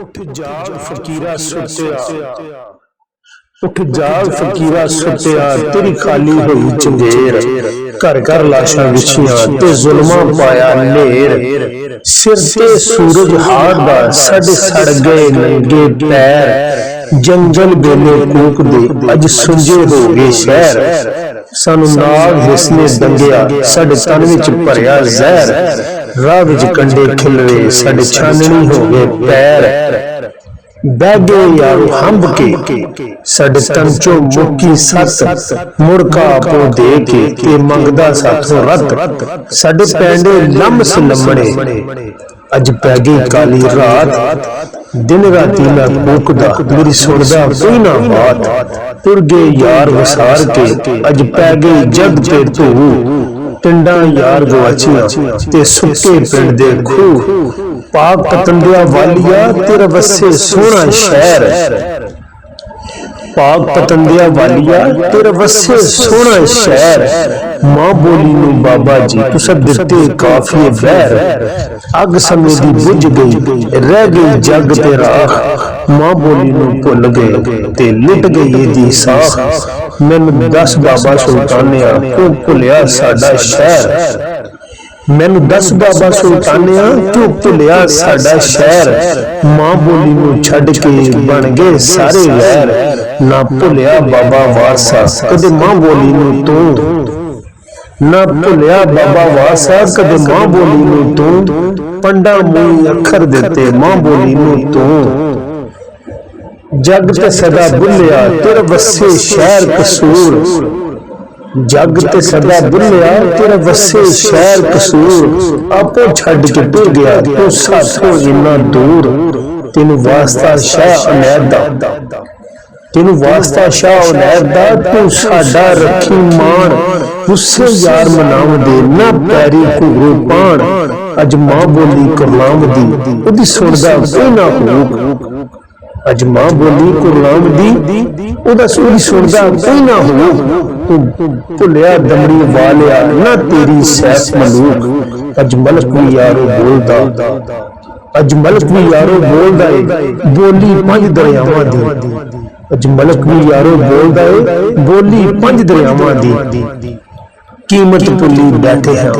उठ जाग फकीरा सुत्या, उठ जाग फकीरा सुत्या, तेरी खाली हुई चंगेर, घर घर लाशां विछियां ते जुल्मां पाया नेर, सिर ते सूरज हार दा सड़ सड़ गए नंगे पैर, जंगल बेले कूकदे अज सुंजे हो गए शहर, सानू नाग हिसने दंगिया साडे तन विच भरिया जहर, राह विच कंडे खिलरे साडे छाननी हो गए पैर, बह गए यारो हंब के साडे तन चो मुक्की सत, मुड़का आपो दे के ते मंगदा साथों रत, साडे पैंडे लम्स लम्मड़े अज पै गई काली रात, दिन राती मैं कूकदा मेरी सुनदा कोई ना बात, तुर गए यार वसार के अज पै गई जग ते धू, पिंडा यार गवाचियां ते सुक्के पिंड दे खूह, पाक पतंदिया वालिया तेरा वसे सोहना शहर, पाक पतंदिया वालिया तेरा वसे सोहना शहर, मां बोली नू बाबा जी तुसा दिते काफिए बहर, अग समय दी बुझ गई रह गई जग ते राख, मां बोली नू भुल गए ते लिट गई दी साख, मैनू दस बाबा सुल्तानिया क्यों भुलिया साडा शहर, मैनू दस बाबा सुल्तानिया क्यों भुलिया साडा शहर, मां बोली नू छड़ के बन गए सारे वैर, ना भुलिया बाबा वारसा कदे मां बोली नू तू, ना भुलिया बाबा वारसा कदे मां बोली नू तू, पंडा मूई अखर दिते मां बोली नू तू, जग ते सदा भुलिया तेरा वसे शहर कसूर, जग ते सदा भुलिया तेरा वसे शहर कसूर, आपो छड़ के टुर गया तू साथों इन्ना दूर, तेनू वास्ता शाह उनैद दा, तेनू वास्ता शाह उनैद दा तू साडा रखी मान, गुस्से यार मनाव दे ना पैरी घुघरू पान, अज मां बोली कुरलाम दी उदी सुनदा कोई ना हुक, अज मां बोली कुरलाम दी उदा सुनदा कोई ना हुक, तू भुलिया दमड़ी वालिया ना तेरी सैफ मलूक, अज मलक भी यारो बोलदा, अज मलक भी यारो बोलदा है बोली पंज दरियावां दी, अज मलक भी यारो बोलदा है बोली पंज दरियावां दी, कीमत भुली बैठे हैं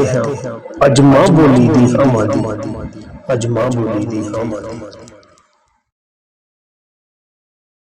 अज मां बोली दी हमां दी, अज मां बोली दी हमां दी।